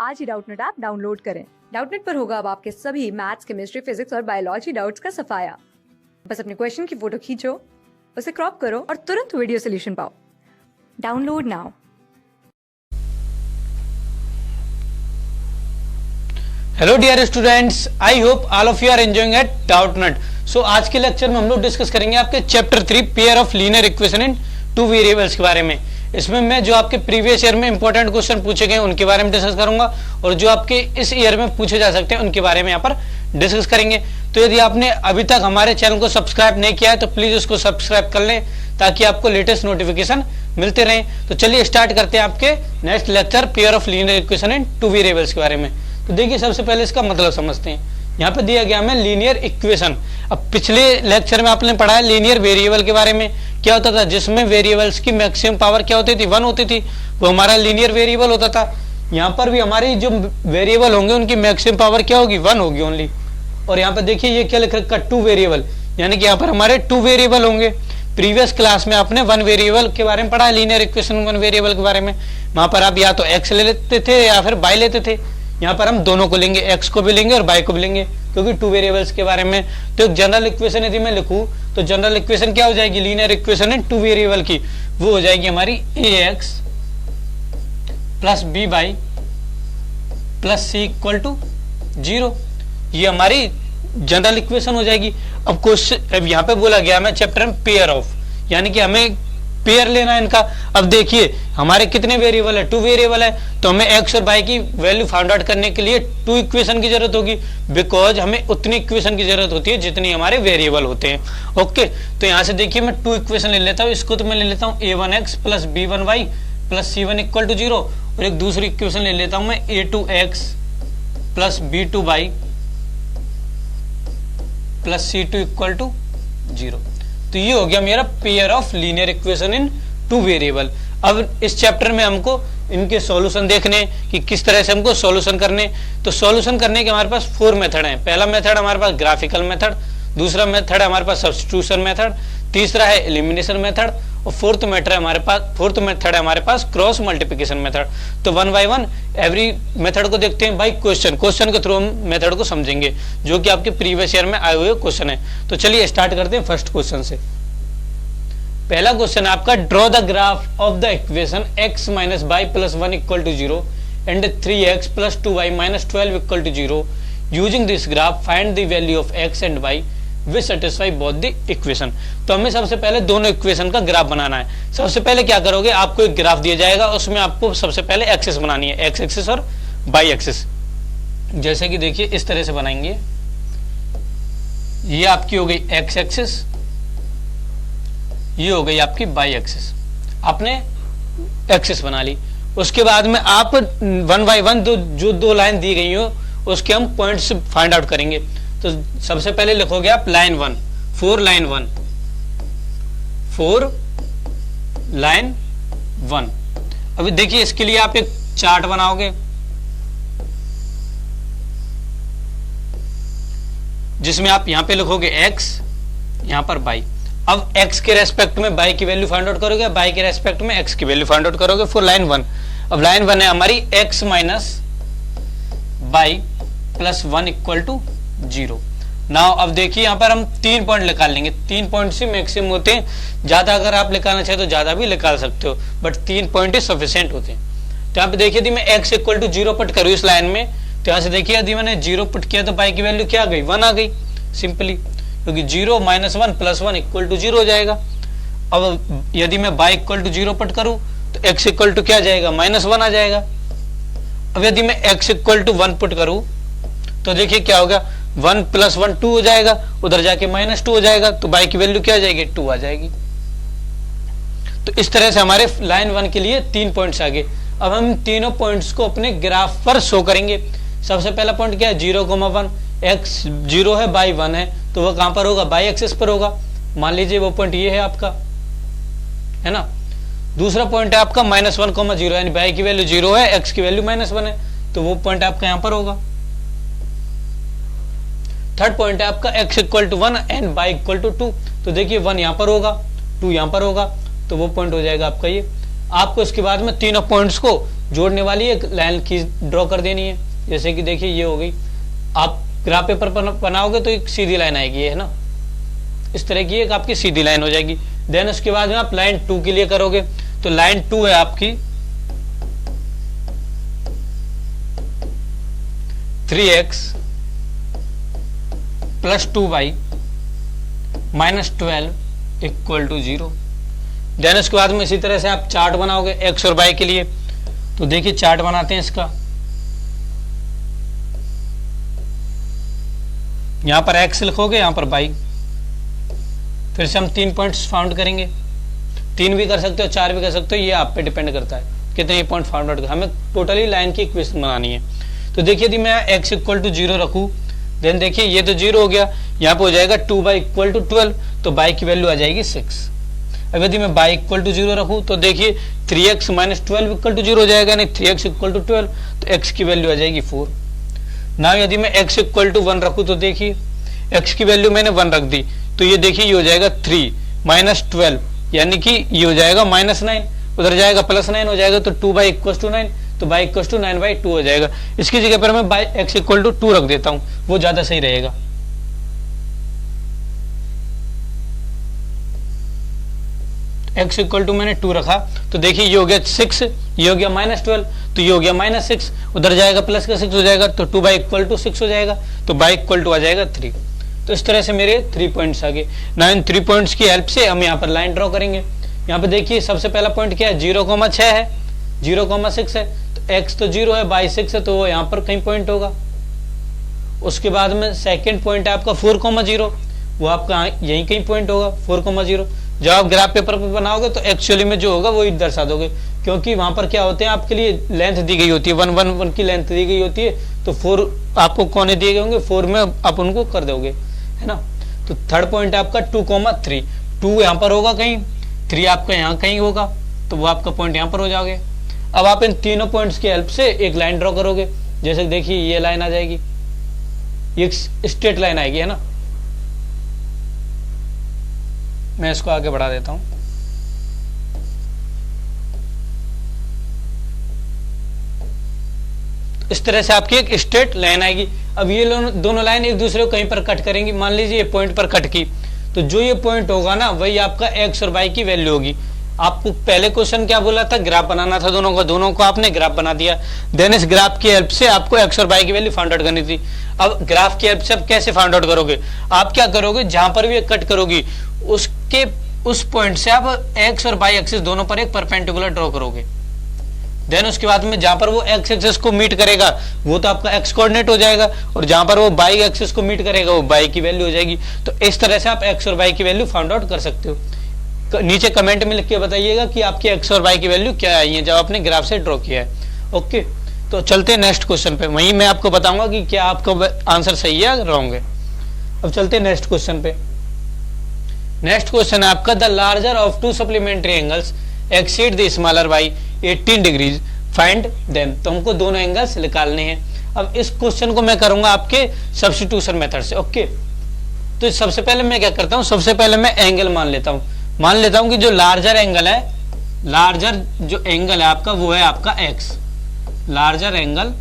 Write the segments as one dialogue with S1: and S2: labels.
S1: आज ही Doubtnut app download करें। Doubtnut पर होगा अब आपके सभी मैथ्स, केमिस्ट्री, फिजिक्स और बायोलॉजी डाउट्स का सफाया। बस अपने क्वेश्चन की फोटो खींचो, उसे क्रॉप करो और तुरंत वीडियो सोल्यूशन पाओ। Download now.
S2: Hello dear students, I hope all of you are enjoying at Doubtnut. So आज के लेक्चर में हम लोग डिस्कस करेंगे आपके chapter 3 pair of linear equation in two variables के बारे में। इसमें मैं जो आपके प्रीवियस ईयर में इंपॉर्टेंट क्वेश्चन पूछे गए उनके बारे में डिस्कस करूंगा और जो आपके इस ईयर में पूछे जा सकते हैं उनके बारे में यहाँ पर डिस्कस करेंगे। तो यदि आपने अभी तक हमारे चैनल को सब्सक्राइब नहीं किया है तो प्लीज उसको सब्सक्राइब कर लें ताकि आपको लेटेस्ट नोटिफिकेशन मिलते रहें। तो चलिए स्टार्ट करते हैं आपके next lecture pair of linear equation in two variables के बारे में। तो देखिए सबसे पहले इसका मतलब समझते हैं। यहाँ पे दिया गया हमें लीनियर इक्वेशन। अब पिछले लेक्चर में आपने पढ़ा है लीनियर वेरिएबल के बारे में, क्या होता था जिसमें वेरिएबल्स की मैक्सिमम पावर क्या होती थी, 1 होती थी, वो हमारा लीनियर वेरिएबल होता था। यहाँ पर भी हमारी जो वेरिएबल होंगे उनकी मैक्सिमम पावर क्या होगी, 1 होगी ओनली। और यहाँ पे देखिए ये क्या लिख रखा है, 2 वेरिएबल, यानी कि यहाँ पर हमारे 2 वेरिएबल होंगे। प्रीवियस क्लास में आपने 1 वेरिएबल के बारे में पढ़ा है, लीनियर इक्वेशन 1 वेरिएबल के बारे में। वहां पर आप या तो एक्स ले लेते थे या फिर बाई लेते थे। यहाँ पर हम दोनों को लेंगे, एक्स को भी लेंगे और बाई को भी लेंगे, क्योंकि 2 वेरिएबल्स के बारे में। तो एक जनरल इक्वेशन यदि मैं लिखूं तो जनरल इक्वेशन क्या हो जाएगी, लीनियर इक्वेशन इन 2 वेरिएबल की, वो हो जाएगी हमारी ax plus B by plus C equal to 0। ये हमारी जनरल इक्वेशन हो जाएगी। अब क्वेश्चन, अब यहाँ पे बोला गया हमें चैप्टर में पेयर ऑफ, यानी कि हमें पेयर लेना है इनका। अब देखिए हमारे कितने वेरिएबल है, 2 वेरिएबल है, तो हमें एक्स और बाई की वैल्यू फाइंड आउट करने के लिए 2 इक्वेशन की जरूरत होगी, बिकॉज हमें उतनी इक्वेशन की जरूरत होती है जितनी हमारे वेरिएबल होते हैं। ओके, तो यहाँ से देखिए मैं 2 इक्वेशन ले लेता हूँ। इसको तो मैं ले लेता हूँ a1x plus b1y plus c1 equal to 0, और एक दूसरी इक्वेशन ले लेता हूँ मैं a2x plus b2y plus c2 equal to 0। तो ये हो गया मेरा pair of linear equation in 2 variable. अब इस चैप्टर में हमको इनके सॉल्यूशन देखने कि किस तरह से हमको सॉल्यूशन करने। तो सॉल्यूशन करने के हमारे पास 4 मेथड हैं। पहला मेथड हमारे पास ग्राफिकल मेथड, दूसरा मेथड हमारे पास सब्स्टिट्यूशन मेथड, तीसरा है एलिमिनेशन मेथड, और फोर्थ मेथड है हमारे पास क्रॉस मल्टीप्लिकेशन मेथड। तो 1 बाय 1 एवरी मेथड को देखते हैं बाई क्वेश्चन के थ्रू हम मेथड को समझेंगे, जो कि आपके प्रीवियस ईयर में आए हुए क्वेश्चन है। तो चलिए स्टार्ट करते हैं फर्स्ट क्वेश्चन से। पहला क्वेश्चन है आपका, draw the graph of the equation x minus y plus 1 equal to 0 and 3x plus 2y minus 12 equal to 0। Using this graph find the value of x and y which satisfy both the equation. तो हमें सबसे पहले दोनों equation का graph बनाना है। सबसे पहले क्या करोगे, आपको एक ग्राफ दिया जाएगा, उसमें आपको सबसे पहले एक्सिस बनानी है, एक्स एक्सिस और बाई एक्सिस। जैसे कि देखिए इस तरह से बनाएंगे। ये आपकी हो गई एक्स एक्सिस, ये हो गई आपकी बाई एक्सिस। आपने एक्सिस बना ली। उसके बाद में आप 1 बाई 1 जो 2 लाइन दी गई हो उसके हम पॉइंट्स फाइंड आउट करेंगे। तो सबसे पहले लिखोगे आप लाइन 1, 4 लाइन 1, 4 लाइन 1। अभी देखिए इसके लिए आप एक चार्ट बनाओगे, जिसमें आप यहां पे लिखोगे x, यहां पर y। अब x के रेस्पेक्ट में y की वैल्यू फाइंड आउट करोगे, y के रेस्पेक्ट में x की वैल्यू फाइंड आउट करोगे फॉर लाइन 1। अब लाइन 1 है हमारी x minus y plus 1 equal to 0। Now अब देखिए यहाँ पर हम 3 पॉइंट निकाल लेंगे। 3 पॉइंट से मैक्सिमम होते हैं, ज्यादा अगर आप निकालना चाहे तो ज्यादा भी निकाल सकते हो, बट 3 पॉइंट ही सफिशिएंट होते हैं। तो यहाँ पे देखिए यदि मैं x इक्वल टू 0 पुट करूँ इस लाइन में, तो यहाँ से देखिए यदि मैंने 0 पुट किया तो y की वैल्यू क्या आ गई, 1 आ गई सिंपली, क्योंकि 0 माइनस 1 प्लस 1 इक्वल टू 0 हो जाएगा। अब यदि मैं y इक्वल टू 0 पुट करूँ तो x इक्वल टू क्या आ जाएगा, माइनस 1 आ जाएगा। अब यदि मैं x इक्वल टू 1 पुट करूँ तो देखिए क्या होगा, 1 प्लस 1 2 हो जाएगा, उधर जाके माइनस 2 हो जाएगा, तो y की वैल्यू क्या आ जाएगी, 2 आ जाएगी। तो इस तरह से हमारे लाइन 1 के लिए 3 पॉइंट्स आ गए। अब हम तीनों पॉइंट्स को अपने ग्राफ पर शो करेंगे। सबसे पहला पॉइंट क्या है, 0,1, x 0 है, y 1 है, तो वो कहां पर होगा, बाई एक्सिस पर होगा। मान लीजिए वो पॉइंट ये है आपका, है ना। दूसरा पॉइंट है आपका -1,0, यानी y की वैल्यू 0 है, x की वैल्यू -1 है, तो वो पॉइंट आपका यहां पर होगा। थर्ड पॉइंट है आपका x equal to 1 and y equal to 2, तो देखिए 1 यहां पर होगा, 2 यहां पर होगा, तो वो पॉइंट हो जाएगा आपका ये। आपको इसके बाद में तीनों पॉइंट्स को जोड़ने वाली एक लाइन की ड्रॉ कर देनी है। जैसे कि देखिए ये हो गई, आप ग्राफ पेपर बनाओगे तो एक सीधी लाइन आएगी, है ना, इस तरह की एक आपकी सीधी लाइन हो जाएगी। देन उसके बाद में आप लाइन 2 के लिए करोगे, तो लाइन 2 है आपकी 3x plus 2y minus 12 equal to 0। Then उसके बाद में इसी तरह से आप चार्ट बनाओगे x और y के लिए। तो देखिए चार्ट बनाते हैं इसका, यहां पर x लिखोगे, यहां पर y। फिर से हम 3 पॉइंट्स फाउंड करेंगे, 3 भी कर सकते हो, 4 भी कर सकते हो, ये आप पे डिपेंड करता है कितने पॉइंट फाउंड आउट। हमें टोटली लाइन की इक्वेशन बनानी है। तो देखिए यदि मैं x इक्वल टू 0 रखूं, देन देखिए ये तो 0 हो गया, यहाँ पे हो जाएगा 2y इक्वल टू 12, तो y की वैल्यू आ जाएगी 6। अब यदि मैं y इक्वल टू 0 रखूं, तो देखिए 3x माइनस 12 इक्वल टू 0 हो जाएगा, नहीं 3x इक्वल टू 12, तो x की वैल्यू आ जाएगी 4। ना यदि मैं x इक्वल टू 1 रखूं, तो देखिए x की वैल्यू मैंने 1 रख दी, तो ये देखिए ये हो जाएगा 3 माइनस 12, यानी कि ये हो जाएगा -9, उधर जाएगा +9 हो जाएगा, तो 2y इक्वल टू 9, तो y इक्वल टू 9/2 हो जाएगा। इसकी जगह पर मैं x इक्वल टू 2 रख देता हूं, वो ज्यादा सही रहेगा। x इक्वल टू मैंने 2 रखा, तो देखिए ये हो गया 6, ये हो गया -12, तो ये हो गया -6, उधर जाएगा प्लस का 6 हो जाएगा, तो 2y इक्वल टू 6 हो जाएगा, तो y इक्वल टू आ जाएगा 3। तो इस तरह से मेरे 3 पॉइंट्स आ गए। ना इन 3 पॉइंट्स की हेल्प से हम यहाँ पर लाइन ड्रॉ करेंगे। यहाँ पे देखिए सबसे पहला पॉइंट क्या है, 0,6 है, 0,6 है, तो x तो 0 है, y 6 है, तो वो यहाँ पर कहीं पॉइंट होगा। उसके बाद में सेकेंड पॉइंट है आपका 4,0, वो आपका यहीं कहीं पॉइंट होगा 4,0। जब आप ग्राफ पेपर पर बनाओगे तो एक्चुअली में जो होगा वो ही दर्शा दोगे, क्योंकि वहां पर क्या होते हैं, आपके लिए लेंथ दी गई होती है, 1 की लेंथ दी गई होती है, तो 4 आपको कोने दिए गए होंगे, 4 में आप उनको कर दोगे, है ना। तो थर्ड पॉइंट है आपका 2,3, 2 यहाँ पर होगा कहीं, 3 आपका यहाँ कहीं होगा, तो वो आपका पॉइंट यहाँ पर हो जाओगे। अब आप इन तीनों पॉइंट्स की हेल्प से एक लाइन ड्रॉ करोगे। जैसे देखिए ये लाइन आ जाएगी, ये स्ट्रेट लाइन आएगी, है ना। मैं इसको आगे बढ़ा देता हूं। इस तरह से आपकी एक स्ट्रेट लाइन आएगी। अब ये दोनों लाइन एक दूसरे को कहीं पर कट करेंगी, मान लीजिए ये पॉइंट पर कट की, तो जो ये पॉइंट होगा ना वही आपका x और y की वैल्यू होगी। आपको पहले क्वेश्चन क्या बोला था, ग्राफ बनाना था दोनों को आपने ग्राफ बना दिया। देन इस ग्राफ की हेल्प से आपको x और y की वैल्यू फाइंड आउट करनी थी। अब ग्राफ की हेल्प से आप कैसे फाइंड आउट करोगे, आप क्या करोगे, जहां पर भी कट करोगी उस पॉइंट से आप x और y एक्सिस दोनों पर एक परपेंडिकुलर ड्रॉ करोगे। देन उसके बाद में जहां पर वो x एक्सिस को मीट करेगा वो तो आपका x कोऑर्डिनेट हो जाएगा, और जहां पर वो y एक्सिस को मीट करेगा वो y की वैल्यू हो जाएगी। तो इस तरह से आप x और y की वैल्यू फाइंड आउट कर सकते हो। नीचे कमेंट में लिख के बताइएगा कि आपकी x और y की वैल्यू क्या आई है जब आपने ग्राफ से ड्रॉ किया है। ओके, तो चलते हैं नेक्स्ट क्वेश्चन पे, वहीं मैं आपको बताऊंगा कि क्या आपका आंसर सही है या रॉन्ग है। अब चलते हैं नेक्स्ट क्वेश्चन पे। नेक्स्ट क्वेश्चन है आपका, the larger of 2 supplementary angles exceed the smaller by 18 degrees, find them. तो हमको दोनों एंगल्स निकालने हैं। अब इस क्वेश्चन को मैं करूंगा आपके सब्स्टिट्यूशन मेथड से। ओके, तो सबसे पहले मैं क्या करता हूं, सबसे पहले मैं एंगल मान लेता हूं कि जो लार्जर एंगल है, लार्जर जो एंगल है आपका वो है आपका x, लार्जर एंगल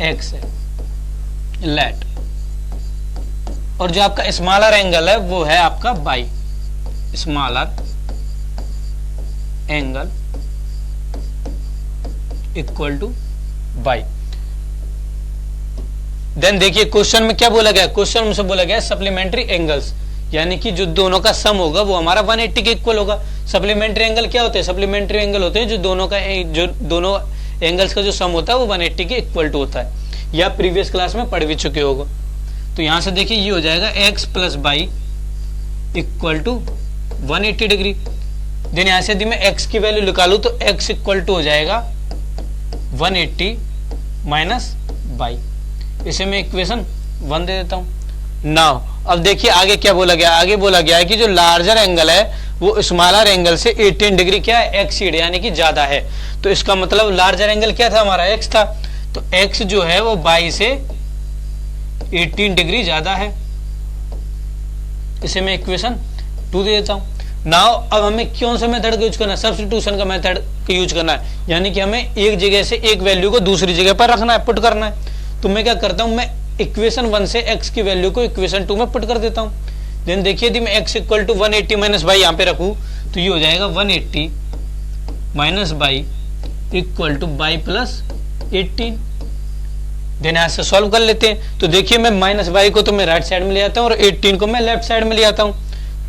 S2: x है, लेट, और जो आपका स्मॉलर एंगल है वो है आपका y, smaller angle equal to y। Then देखिए क्वेश्चन में क्या बोला गया, क्वेश्चन में से बोला गया सप्लीमेंट्री एंगल्स, यानी कि जो दोनों का सम होगा वो हमारा 180 के इक्वल होगा। सप्लीमेंट्री एंगल क्या होते हैं, सप्लीमेंट्री एंगल होते हैं जो दोनों एंगल्स का जो सम होता है वो 180 के इक्वल टू होता है। या प्रीवियस क्लास में पढ़ भी चुके होगा। तो यहां से देखिए ये हो जाएगा x plus y equal to 180 degree. Then यहां से यदि मैं x की वैल्यू निकालू तो x इक्वल टू हो जाएगा 180 माइनस y। इसे मैं इक्वेशन 1 दे देता हूं। नाउ अब देखिए आगे क्या बोला गया, आगे बोला गया है कि जो लार्जर एंगल है वो स्मॉलर एंगल से 18 डिग्री क्या है, एक्सीड यानी कि ज्यादा है। तो इसका मतलब लार्जर एंगल क्या था हमारा, x था, तो x जो है वो y से 18 डिग्री ज्यादा है। इसे मैं इक्वेशन 2 दे देता हूं। नाउ अब हमें कौन सा मेथड यूज करना है, सब्स्टिट्यूशन का मेथड का यूज करना है, यानी कि हमें एक जगह से एक वैल्यू को दूसरी जगह पर रखना है, पुट करना है। तो मैं क्या करता हूं, मैं इक्वेशन 1 से x की वैल्यू को इक्वेशन 2 में पुट कर देता हूं। देन देखिए यदि मैं x equal to 180 minus y यहाँ पे रखूं तो ये हो जाएगा 180 minus y equal to y plus 18। Then यहां से सॉल्व कर लेते हैं। तो देखिए मैं माइनस बाई को तो मैं राइट साइड में ले आता हूं और 18 को मैं लेफ्ट साइड में ले आता हूं।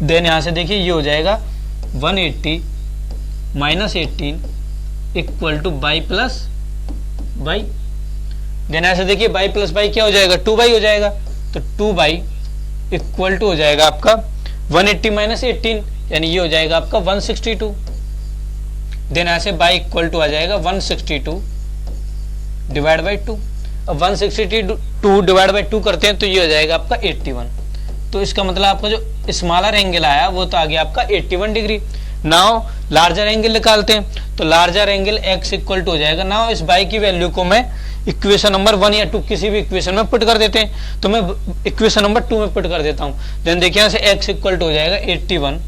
S2: देन यहां से देखिए ये हो जाएगा 180 minus 18 equal to y plus y. Then यहां से देखिए बाई प्लस बाई क्या हो जाएगा, 2 बाई हो जाएगा। तो 2 बाई इक्वल टू हो जाएगा आपका 180 माइनस 18, यानी ये हो जाएगा आपका 162। देन यहां से बाई इक्वल टू आ जाएगा 162 डिवाइड बाई 2। अब 162 डिवाइड बाई 2 करते हैं तो ये हो जाएगा आपका 81। तो इसका मतलब आपका जो स्मॉलर एंगल आया वो तो आ गया आपका 81 डिग्री। नाउ लार्जर एंगल निकालते हैं। तो larger angle x equal to हो जाएगा, नाउ इस बाई की वैल्यू को मैं इक्वेशन नंबर 1 या 2 किसी भी इक्वेशन में पुट कर देते हैं। तो मैं इक्वेशन नंबर 2 में पुट कर देता हूं। देन देखिए यहां से x इक्वल टू हो जाएगा 81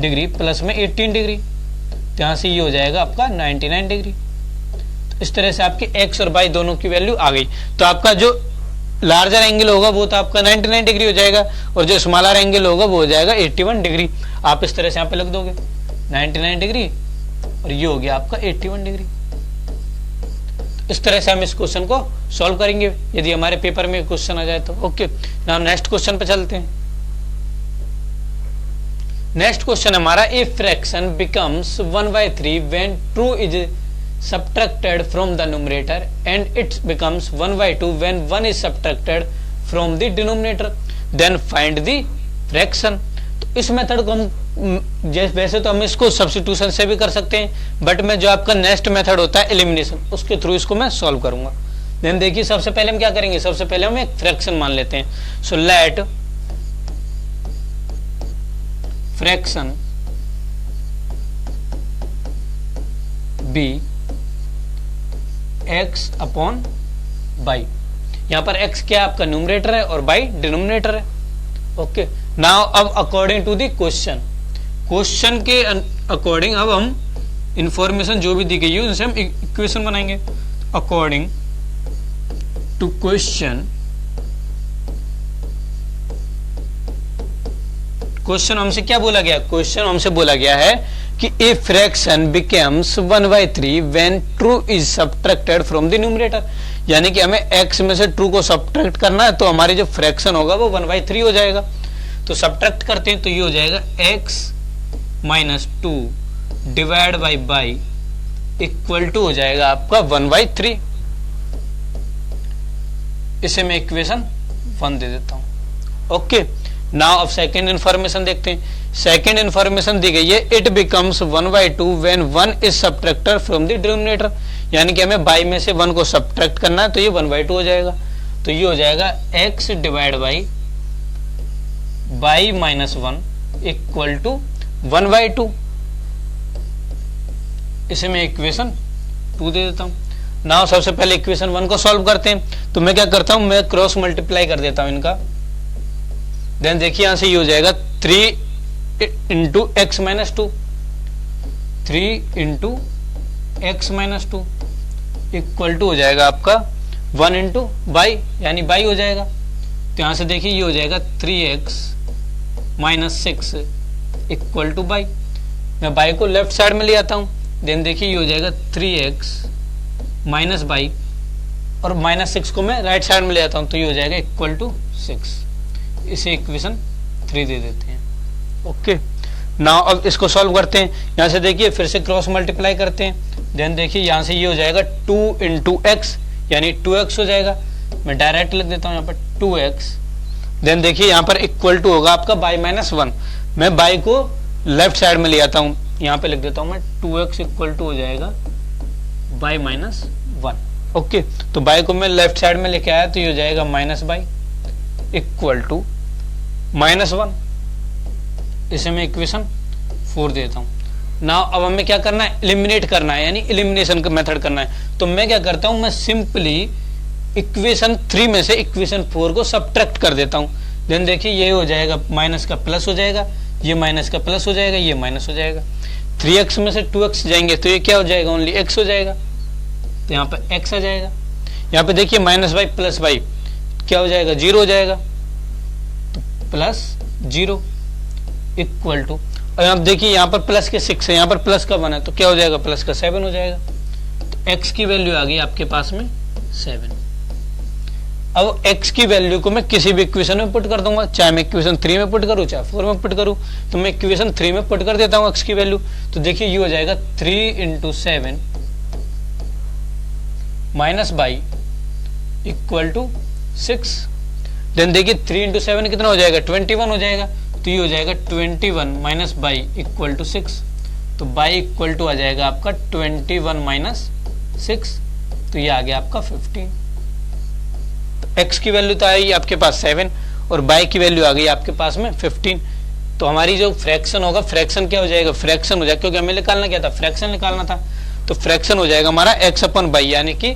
S2: डिग्री प्लस में 18 डिग्री, तो यहां से ये हो जाएगा आपका 99 डिग्री। इस तरह से आपकी x और y दोनों की वैल्यू आ गई। तो आपका जो लार्जर एंगल होगा वो तो आपका 99 डिग्री हो जाएगा और जो स्मॉलर एंगल होगा वो हो जाएगा 81 डिग्री। आप इस तरह से यहाँ पे लिख दोगे 99 डिग्री और ये हो गया आपका 81 डिग्री। इस तरह से हम इस क्वेश्चन को सॉल्व करेंगे यदि हमारे पेपर में क्वेश्चन आ जाए तो। ओके, नाउ नेक्स्ट क्वेश्चन पे चलते हैं। नेक्स्ट क्वेश्चन हमारा, a fraction becomes 1/3 when true is subtracted from the numerator and it becomes 1/2 when 1 is subtracted from the denominator, then find the fraction। तो इस method को हम वैसे तो हम इसको सब्स्टिट्यूशन से भी कर सकते हैं, बट मैं जो आपका नेक्स्ट मेथड होता है एलिमिनेशन, उसके थ्रू इसको मैं सॉल्व करूंगा। देन देखिए सबसे पहले हम क्या करेंगे, सबसे पहले हम एक फ्रैक्शन मान लेते हैं। So let fraction be x upon y. यहां पर x क्या आपका न्यूमरेटर है और बाई डिनोमिनेटर है। ओके, नाउ अब अकॉर्डिंग टू द क्वेश्चन के अकॉर्डिंग अब हम इंफॉर्मेशन जो भी दी गई है उनसे हम इक्वेशन बनाएंगे। अकॉर्डिंग टू क्वेश्चन हमसे क्या बोला गया, क्वेश्चन हमसे बोला गया है कि a fraction becomes 1/3 when true is subtracted from the numerator, यानी कि हमें x में से ट्रू को सब्ट्रैक्ट करना है तो हमारी जो फ्रैक्शन होगा वो 1/3 हो जाएगा। तो सब्ट्रैक्ट करते हैं तो ये हो जाएगा x minus 2 divide by equal to हो जाएगा आपका 1/3। इसे मैं इक्वेशन 1 दे देता हूं। ओके, नाउ अब सेकेंड इंफॉर्मेशन देखते हैं। सेकेंड इंफॉर्मेशन दी गई है, it becomes 1/2 when 1 is subtracted from the denominator, यानी कि हमें बाई में से 1 को सब्ट्रैक्ट करना है तो ये 1/2 हो जाएगा। तो ये हो जाएगा x divide by minus 1 equal to 1/2। इसे मैं इक्वेशन 2 दे देता हूं। नाउ सबसे पहले इक्वेशन 1 को सॉल्व करते हैं। तो मैं क्या करता हूं, मैं क्रॉस मल्टीप्लाई कर देता हूं इनका। देन देखिए यहां से ये हो जाएगा 3 into x minus 2, 3 into x minus 2 equal to हो जाएगा आपका 1 इंटू बाई, यानी बाई हो जाएगा। तो यहां से देखिए ये हो जाएगा 3x minus 6 equal to by. मैं बाई को लेफ्ट साइड में ले आता हूं। देन देखिए ये हो जाएगा 3x माइनस बाई और माइनस 6 को मैं राइट साइड में ले आता हूं तो ये हो जाएगा इक्वल टू 6। इसे इक्वेशन 3 दे देते हैं। ओके, नाउ अब इसको सॉल्व करते हैं। यहां से देखिए फिर से क्रॉस मल्टीप्लाई करते हैं। देन देखिए यहां से ये हो जाएगा 2 इंटू एक्स, यानी 2x हो जाएगा। मैं डायरेक्ट लिख देता हूं यहाँ पर 2x। देन देखिए यहाँ पर इक्वल टू होगा आपका बाई माइनस 1। मैं बाई को लेफ्ट साइड में ले आता हूं, यहाँ पे लिख देता हूं मैं 2x इक्वल टू हो जाएगा बाई माइनस 1। ओके, तो बाई को मैं लेफ्ट साइड में लेके आया तो ये हो जाएगा minus y equal to minus 1। इसे मैं इक्वेशन 4 देता हूं। नाउ अब हमें क्या करना है, एलिमिनेट करना है, यानी एलिमिनेशन का मेथड करना है। तो मैं क्या करता हूं, मैं सिंपली इक्वेशन 3 में से इक्वेशन 4 को सब्ट्रैक्ट कर देता हूं। देन देखिए ये हो जाएगा माइनस का प्लस हो जाएगा, ये माइनस का प्लस हो जाएगा, ये माइनस हो जाएगा। 3x में से 2x जाएंगे तो ये क्या हो जाएगा, ओनली x हो जाएगा, तो यहाँ पर x आ जाएगा। यहाँ पे देखिए माइनस वाई प्लस वाई क्या हो जाएगा, 0 हो जाएगा, तो प्लस 0 इक्वल टू, और आप देखिए यहाँ पर प्लस के 6 है, यहाँ पर प्लस का 1 है, तो क्या हो जाएगा, प्लस का 7 हो जाएगा। तो x की वैल्यू आ गई आपके पास में 7। अब x की वैल्यू को मैं किसी भी इक्वेशन में पुट कर दूंगा, चाहे मैं इक्वेशन 3 में पुट करूं चाहे 4 में पुट करूं, तो मैं इक्वेशन 3 में पुट कर देता हूं x की वैल्यू। तो देखिए ये हो जाएगा 3 × 7 minus y equal to 6। Then देखिए 3 × 7 कितना हो जाएगा, 21 हो जाएगा, तो ये हो जाएगा 21 माइनस बाई इक्वल टू 6। तो बाई इक्वल टू आ जाएगा आपका 21 माइनस 6, तो ये आ गया आपका 15। x की वैल्यू तो आई आपके पास 7 और y की वैल्यू आ गई आपके पास में 15। तो हमारी जो फ्रैक्शन होगा, फ्रैक्शन क्या हो जाएगा, फ्रैक्शन हो जाएगा, क्योंकि हमें निकालना क्या था, फ्रैक्शन निकालना था, तो फ्रैक्शन हो जाएगा हमारा x/y यानी कि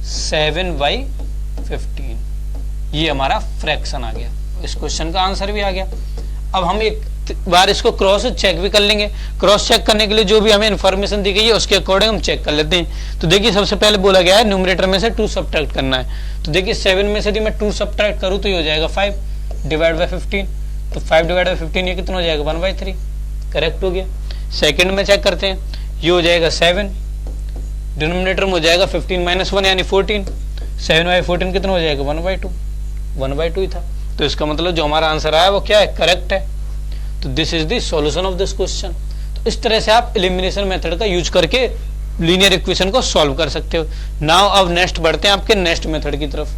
S2: 7/15। ये हमारा फ्रैक्शन आ गया, इस क्वेश्चन का आंसर भी आ गया। अब हम एक बार इसको क्रॉस चेक भी कर लेंगे। क्रॉस चेक करने के लिए जो भी हमें इन्फॉर्मेशन दी गई है उसके अकॉर्डिंग हम चेक कर लेते हैं। तो देखिए सबसे पहले बोला गया है न्यूमरेटर में से 2 सब्ट्रैक्ट करना है। तो देखिए 7 में से यदि मैं 2 सब्ट्रैक्ट करूं तो ये हो जाएगा 5 डिवाइड बाय 15। तो 5 डिवाइड बाय 15 ये कितना हो जाएगा, 1/3। करेक्ट हो गया। सेकंड में चेक करते हैं, ये हो जाएगा 7, डिनोमिनेटर में हो जाएगा 15 - 1 यानी 14। 7/14 कितना हो जाएगा, 1/2। 1/2 ही था, तो इसका मतलब जो हमारा आंसर आया वो क्या है, करेक्ट है। तो this is the solution of this question. तो इस तरह से आप एलिमिनेशन मेथड का यूज करके लीनियर इक्वेशन को सॉल्व कर सकते हो। नाउ अब नेक्स्ट बढ़ते हैं आपके नेक्स्ट मेथड की तरफ।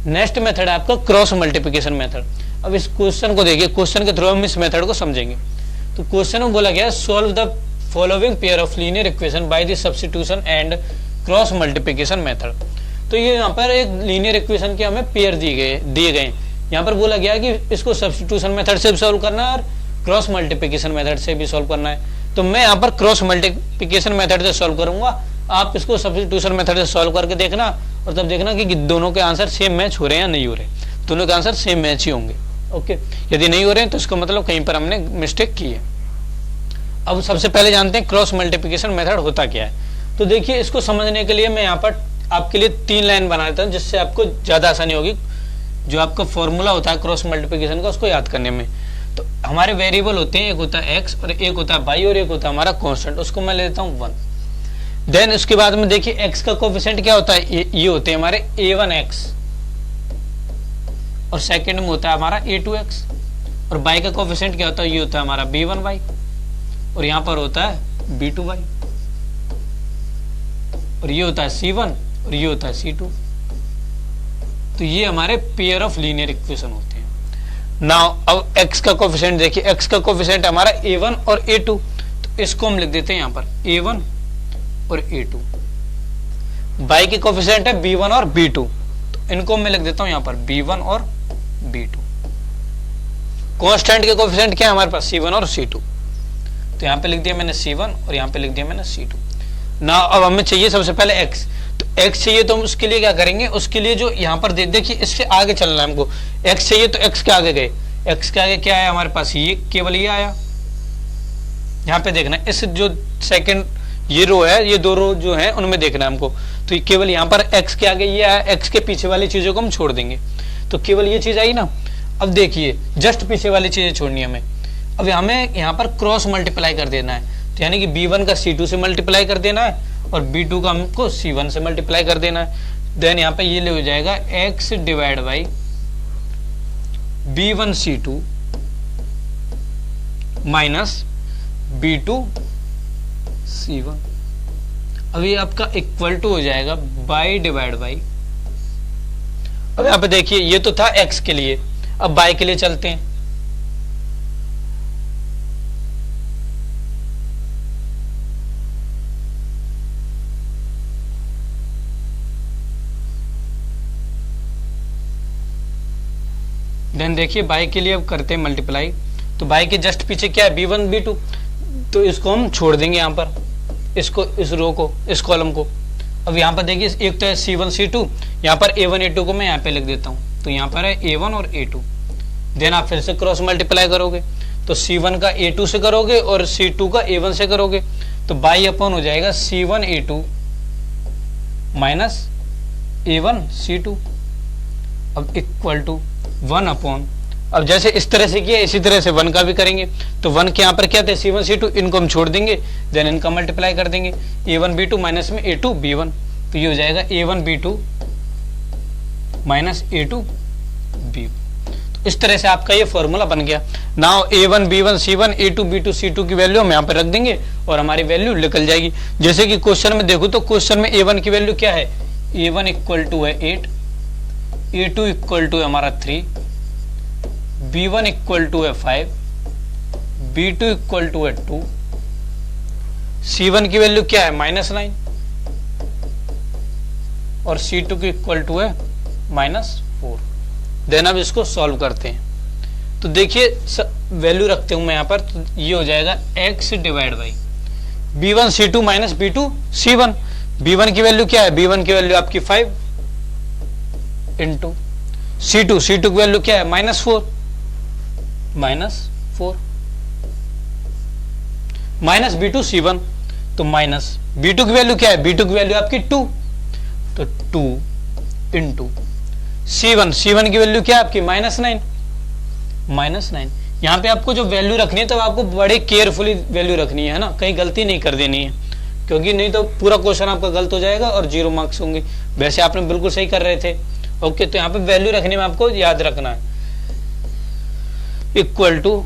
S2: नेक्स्ट मेथड है आपका क्रॉस मल्टीप्लिकेशन मेथड। अब इस क्वेश्चन को देखिए, क्वेश्चन के थ्रू हम इस मेथड को समझेंगे। तो क्वेश्चन में बोला गया solve the following pair of linear equation by the substitution and cross multiplication method. तो ये यहाँ पर एक लीनियर इक्वेशन के हमें पेयर दिए गए। यहाँ पर बोला गया कि इसको सब्स्टिट्यूशन मेथड से भी सॉल्व करना है और क्रॉस मल्टीप्लिकेशन मेथड से भी सॉल्व करना है। तो मैं यहाँ पर क्रॉस मल्टीप्लिकेशन मेथड से सॉल्व करूंगा, आप इसको सब्स्टिट्यूशन मेथड से सॉल्व करके देखना और तब देखना कि दोनों के आंसर सेम मैच हो रहे हैं या नहीं हो रहे। दोनों के आंसर सेम मैच ही होंगे। ओके, यदि नहीं हो रहे हैं तो इसका मतलब कहीं पर हमने मिस्टेक की है। अब सबसे पहले जानते हैं क्रॉस मल्टीप्लिकेशन मेथड होता क्या है। तो देखिए इसको समझने के लिए मैं यहाँ पर आपके लिए 3 लाइन बना देता हूँ, जिससे आपको ज्यादा आसानी होगी जो आपका फॉर्मूला होता है क्रॉस मल्टीप्लिकेशन का उसको याद करने में। तो हमारे वेरिएबल होते हैं, एक होता है x और एक होता है y और एक होता है हमारा कांस्टेंट, उसको मैं ले लेता हूँ 1। देन उसके बाद में देखिए x का कोफिशिएंट क्या होता है, ये होते हैं हमारे a1x और सेकंड में होता है हमारा a2x और y का कोफिशिएंट क्या होता है, ये होता है हमारा b1y और यहाँ पर होता है b2y और ये होता है c1 और ये होता है c2। तो ये हमारे पेयर ऑफ लीनियर इक्वेशन होते हैं। नाउ अब x का कोफिशिएंट देखिए, x का कोफिशिएंट हमारा a1 और a2, तो इसको हम लिख देते हैं यहाँ पर a1 और a2। y के कोफिशिएंट है b1 और b2, तो इनको मैं लिख देता हूँ यहाँ पर b1 और b2। कांस्टेंट के कोफिशिएंट क्या है हमारे पास, c1 और c2, तो यहाँ पे लिख दिया मैंने c1 और यहाँ पे लिख दिया मैंने c2। नाउ अब हमें चाहिए सबसे पहले x, तो x चाहिए तो हम उसके लिए क्या करेंगे, उसके लिए जो यहाँ पर देखिए इससे आगे चलना है हमको। x चाहिए तो x के आगे गए, x के आगे क्या है हमारे पास, ये केवल ये आया। यहाँ पे देखना इस जो सेकंड ये रो है, ये 2 रो जो है उनमें देखना है हमको। तो ये केवल यहाँ पर x के आगे ये आया, x के पीछे वाली चीजों को हम छोड़ देंगे, तो केवल ये चीज आई ना। अब देखिए जस्ट पीछे वाली चीजें छोड़नी है हमें। अब हमें यहाँ पर क्रॉस मल्टीप्लाई कर देना है, तो यानी कि b1 का c2 से मल्टीप्लाई कर देना है और b2 का हमको c1 से मल्टीप्लाई कर देना है। देन यहाँ पे ये ले हो जाएगा x divide by b1 c2 minus b2 c1। अब ये आपका इक्वल टू हो जाएगा y डिवाइड बाई, अब यहाँ पे देखिए ये तो था x के लिए, अब y के लिए चलते हैं। देन देखिए y के लिए अब करते हैं मल्टीप्लाई, तो y के जस्ट पीछे क्या है, b1 b2, तो इसको हम छोड़ देंगे यहाँ पर, इसको इस रो को, इस कॉलम को। अब यहाँ पर देखिए एक तो है c1 c2, यहाँ पर a1 a2 को मैं यहाँ पे लिख देता हूँ, तो यहाँ पर है a1 और a2। देन आप फिर से क्रॉस मल्टीप्लाई करोगे, तो C1 का A2 से करोगे और C2 का A1 से करोगे, तो बाई अपॉन हो जाएगा C1 A2 minus A1 C2, अब इक्वल टू 1 अपॉन, अब जैसे इस तरह से किया इसी तरह से 1 का भी करेंगे। तो 1 के यहाँ पर क्या थे C1 C2, इनको हम छोड़ देंगे, देन इनका मल्टीप्लाई कर देंगे, A1 B2 माइनस में A2 B1, तो ये हो जाएगा A1 B2 minus A2 B1। तो इस तरह से आपका ये फॉर्मूला बन गया। Now A1 B1 C1 A2 B2 C2 की वैल्यू हम यहाँ पर रख देंगे और हमारी वैल्यू निकल जाएगी। जैसे कि क्वेश्चन में देखो तो क्वेश्चन में A1 की वैल्यू क्या है, A1 इक्वल टू है 8, A2 इक्वल टू है हमारा 3, B1 इक्वल टू है 5, B2 इक्वल टू है 2, C1 की वैल्यू क्या है -9 और C2 की इक्वल टू है -4। देन अब इसको सॉल्व करते हैं। तो देखिए वैल्यू रखते हूं मैं यहां पर, तो ये हो जाएगा x divide by B1 C2 minus B2 C1। B1 की वैल्यू क्या है, B1 की वैल्यू आपकी 5 इंटू C2 की वैल्यू क्या है -4 माइनस B2 C1, तो माइनस B2 की वैल्यू क्या है, B2 की वैल्यू आपकी 2, तो 2 इंटू C1 की वैल्यू क्या है आपकी -9। यहाँ पे आपको जो वैल्यू रखनी है तो आपको बड़े केयरफुली वैल्यू रखनी है ना, कहीं गलती नहीं कर देनी है, क्योंकि नहीं तो पूरा क्वेश्चन आपका गलत हो जाएगा और 0 मार्क्स होंगे। वैसे आपने बिल्कुल सही कर रहे थे। ओके, तो यहाँ पे वैल्यू रखने में आपको याद रखना है, equal to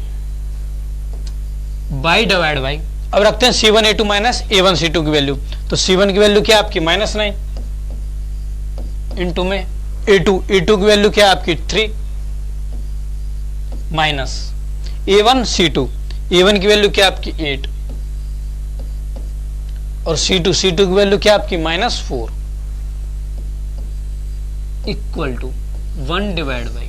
S2: by divide by, अब रखते हैं C1 A2 minus A1 C2 की वैल्यू, तो C1 की वैल्यू क्या है आपकी -9 इंटू में A2 की वैल्यू क्या है आपकी 3 माइनस A1 C2 की वैल्यू क्या है आपकी 8 और C2 की वैल्यू क्या है आपकी -4 इक्वल टू 1 डिवाइड बाई,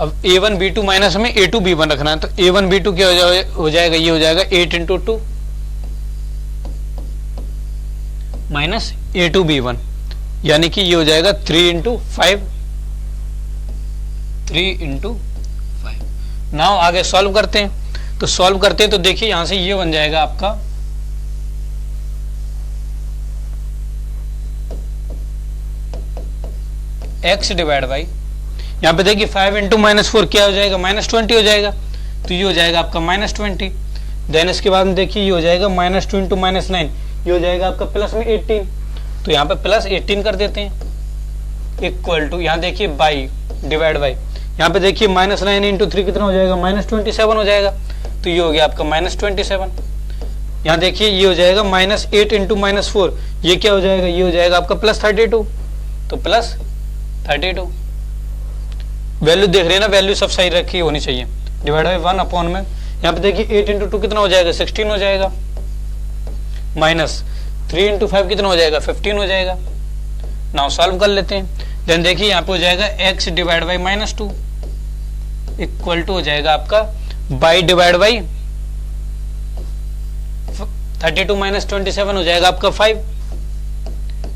S2: अब A1 B2 माइनस में A2 B1 रखना है, तो A1 B2 क्या हो जाएगा, ये हो जाएगा 8 इंटू 2 माइनस A2 B1, यानी कि ये हो जाएगा 3 इंटू 5। नाउ आगे सॉल्व करते हैं। तो सॉल्व करते हैं तो देखिए यहां से ये बन जाएगा आपका x डिवाइड बाई, यहां पे देखिए 5 इंटू -4 क्या हो जाएगा, -20 हो जाएगा, तो ये हो जाएगा आपका -20। देन इसके बाद में देखिए ये हो जाएगा -2 इंटू -9, ये हो जाएगा आपका प्लस में 18, तो यहाँ पे प्लस 18 कर देते हैं, इक्वल टू यहाँ देखिए बाई डिवाइड बाई, यहाँ पे देखिए -9 इंटू 3 कितना हो जाएगा, -27 हो जाएगा, तो ये हो गया आपका -27। यहाँ देखिए ये हो जाएगा -8 इंटू -4, ये क्या हो जाएगा, ये हो जाएगा आपका +32, तो +32। वैल्यू देख रहे हैं ना, वैल्यू सब सही रखी होनी चाहिए, डिवाइड बाई 1 अपॉन में, यहाँ पे देखिए 8 इंटू 2 कितना हो जाएगा, 16 हो जाएगा, माइनस 3 इंटू 5 कितना हो जाएगा, 15 हो जाएगा। नाउ सॉल्व कर लेते हैं। देन देखिए यहाँ पे हो जाएगा x divide by -2 equal to हो जाएगा आपका बाई डिवाइड बाई 32 माइनस 27 हो जाएगा आपका 5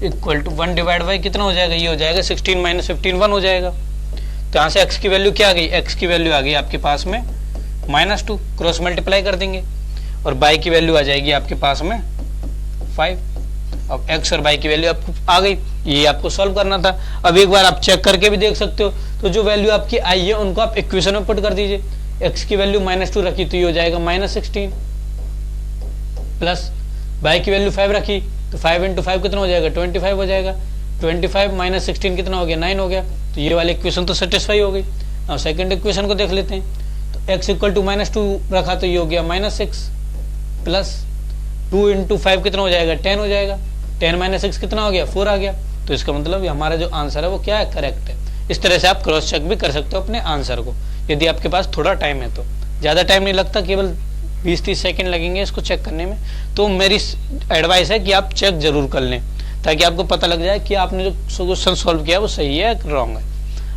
S2: इक्वल टू 1 डिवाइड बाई कितना हो जाएगा, ये हो जाएगा 16 माइनस 15 1 हो जाएगा। तो यहाँ से x की वैल्यू क्या आ गई, x की वैल्यू आ गई आपके पास में -2, क्रॉस मल्टीप्लाई कर देंगे और बाई की वैल्यू आ जाएगी आपके पास में 5। अब x और y की वैल्यू आपको आ गई, ये आपको सॉल्व करना था। अब एक बार आप चेक करके भी देख सकते हो, तो जो वैल्यू आपकी आई है उनको आप इक्वेशन में पुट कर दीजिए। x की वैल्यू -2 रखी तो ये हो जाएगा -16, प्लस y की वैल्यू 5 रखी तो 5 इंटू 5 कितना हो जाएगा, 25 हो जाएगा। 25 माइनस 16 कितना हो गया, 9 हो गया। तो ये वाली इक्वेशन तो सेटिस्फाई हो गई। अब सेकंड इक्वेशन को देख लेते हैं। तो x इक्वल टू -2 रखा तो ये हो गया -6, प्लस 2 इंटू 5 कितना हो जाएगा, 10 हो जाएगा। 10 माइनस 6 कितना हो गया, 4 आ गया। तो इसका मतलब हमारा जो आंसर है वो क्या है, करेक्ट है। इस तरह से आप क्रॉस चेक भी कर सकते हो अपने आंसर को, यदि आपके पास थोड़ा टाइम है तो। ज़्यादा टाइम नहीं लगता, केवल 20-30 सेकंड लगेंगे इसको चेक करने में। तो मेरी एडवाइस है कि आप चेक जरूर कर लें, ताकि आपको पता लग जाए कि आपने जो क्वेश्चन सॉल्व किया वो सही है या रॉन्ग है।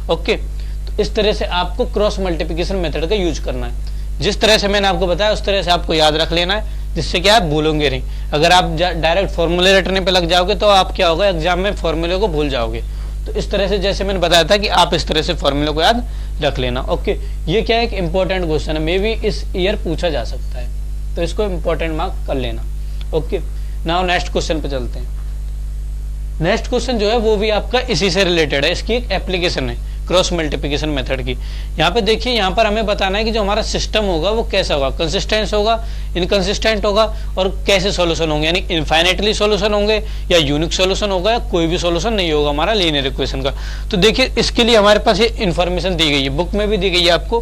S2: ओके, तो इस तरह से आपको क्रॉस मल्टीप्लिकेशन मेथड का यूज करना है। जिस तरह से मैंने आपको बताया उस तरह से आपको याद रख लेना है, जिससे कि आप भूलोगे नहीं। अगर आप डायरेक्ट फॉर्मूले रटने पे लग जाओगे तो आप क्या होगा, एग्जाम में फॉर्मूले को भूल जाओगे। तो इस तरह से जैसे मैंने बताया था कि आप इस तरह से फॉर्मूला को याद रख लेना। ओके, ये क्या है, एक इंपॉर्टेंट क्वेश्चन है, मे बी इस ईयर पूछा जा सकता है, तो इसको इंपॉर्टेंट मार्क कर लेना। ओके, नाउ नेक्स्ट क्वेश्चन पे चलते हैं। नेक्स्ट क्वेश्चन जो है वो भी आपका इसी से रिलेटेड है, इसकी एक एप्लीकेशन है क्रॉस मल्टीप्लिकेशन मेथड की। यहाँ पे देखिए, यहाँ पर हमें बताना है कि जो हमारा सिस्टम होगा वो कैसा होगा, कंसिस्टेंट होगा, इनकंसिस्टेंट होगा, और कैसे सॉल्यूशन होंगे, यानी इनफाइनाइटली सॉल्यूशन होंगे या यूनिक सॉल्यूशन होगा या कोई भी सॉल्यूशन नहीं होगा हमारा लीनियर इक्वेशन का। तो देखिए, इसके लिए हमारे पास ये इन्फॉर्मेशन दी गई है, बुक में भी दी गई है आपको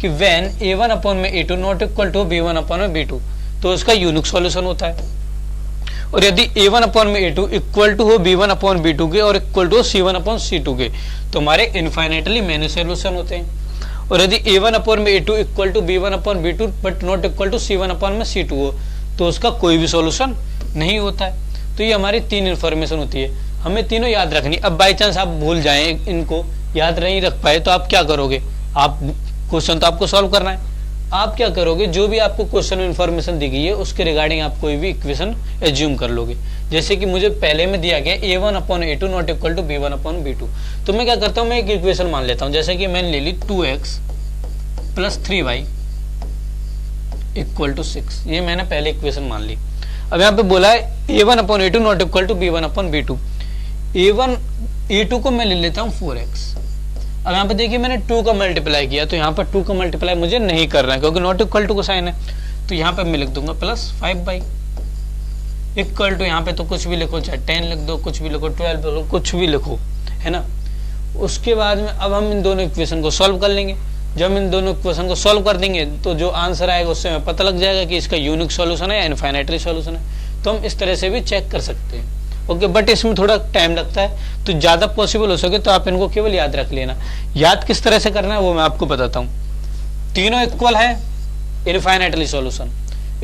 S2: कि व्हेन a1 अपॉन में a2 not equal to b1 upon में b2, तो उसका यूनिक सॉल्यूशन होता है। और यदि a1 अपॉन में a2 इक्वल टू हो b1 अपॉन b2 के और इक्वल टू हो c1 अपॉन c2 के, तो हमारे इनफाइनाइटली मेनी सॉल्यूशन होते हैं। और यदि a1 अपॉन में a2 equal to b1 upon b2 but not equal to c1 upon में c2 हो, तो उसका कोई भी सॉल्यूशन नहीं होता है। तो ये हमारी तीन इन्फॉर्मेशन होती है, हमें तीनों याद रखनी। अब बाई चांस आप भूल जाएं, इनको याद नहीं रख पाए, तो आप क्या करोगे, आप क्वेश्चन तो आपको सॉल्व करना है, आप क्या करोगे, जो भी आपको क्वेश्चन में इंफॉर्मेशन दी गई है उसके रिगार्डिंग आप कोई भी इक्वेशन एज्यूम कर लोगे। जैसे कि मुझे पहले में दिया गया a1 upon a2 not equal to b1 upon b2, तो मैं क्या करता हूँ, मैं एक इक्वेशन मान लेता हूँ, जैसे कि मैंने ले ली 2x plus 3y equal to 6, ये मैंने पहले इक्वेशन मान ली। अब यहाँ पे बोला है a1 upon a2 not equal to b1 upon b2, a2 को मैं ले लेता हूँ 4x। अब यहाँ पे देखिए, मैंने 2 का मल्टीप्लाई किया, तो यहाँ पर 2 का मल्टीप्लाई मुझे नहीं करना है क्योंकि नॉट इक्वल टू का साइन है, तो यहाँ पे मैं लिख दूंगा प्लस 5 इक्वल टू, यहाँ पे तो कुछ भी लिखो, चाहे 10 लिख दो, कुछ भी लिखो, 12 लिखो, कुछ भी लिखो, है ना। उसके बाद में अब हम इन दोनों इक्वेशन को सॉल्व कर लेंगे। जब हम इन दोनों इक्वेशन को सॉल्व कर देंगे तो जो आंसर आएगा उससे हमें पता लग जाएगा कि इसका यूनिक सॉल्यूशन है या इनफाइनाइटली सॉल्यूशन है। तो हम इस तरह से भी चेक कर सकते हैं। ओके, बट इसमें थोड़ा टाइम लगता है, तो ज्यादा पॉसिबल हो सके तो आप इनको केवल याद रख लेना। याद किस तरह से करना है वो मैं आपको बताता हूँ। तीनों इक्वल है, इनफाइनाइटली सॉल्यूशन।